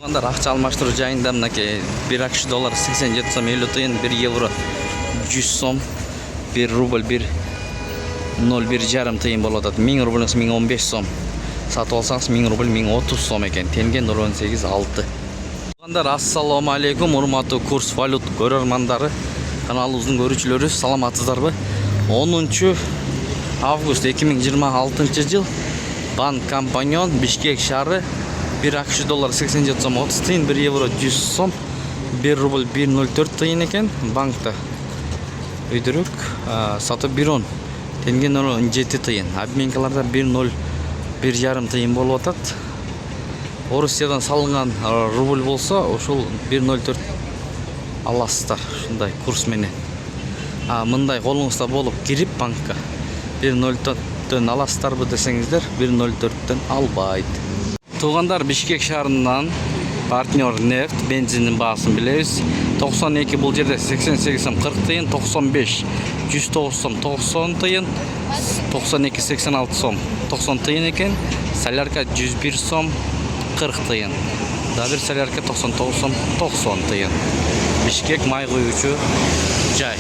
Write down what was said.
Туугандар, акча алмаштыруу жайында мынакей 1 акш доллар 87 сом 50 тыйын, 1 евро 100 сом, 1 рубль 1 жарым тыйын болуп атат. 1000 рубльңиз 1015 сом. Сатып алсаңыз 1000 рубль 1030 сом экен. Тенге 0.18-6. Туугандар, ассаламу алейкум, урматтуу курс валют көрөрмандары, каналыбыздын көрүүчүлөрү, саламатсыздарбы? 10 август 2026 жыл Банк Компаньон Бишкек шаары 1 акш доллар 87 сом 30 тыйын, 1 евро 100 сом, 1 рубль 1.04 тыйын экен. Банкта өйдөрөк сатып 1.10 тенге 0.7 тыйын. Обменкаларда 1.01 жарым тыйын болуп атат. Орусиядан салынган рубль болсо, ошол 1.04 аласыздар, ушундай курс менен. Мындай колуңузда болуп кирип банкка 1.04-төн аласыздарбы десеңиздер, 1.04-төн албайт. Туугандар, Бишкек шаарынан партнер нефть бензиндин баасын билебиз. 92 бул жерде 88 сом 40 тыйын, 95 109 сом 90 тыйын, 92 86 сом 90 тыйын экен. Солярка 101 сом 40 тыйын. Дагы бир солярка 99 сом 90 тыйын. Бишкек май куюучу жай.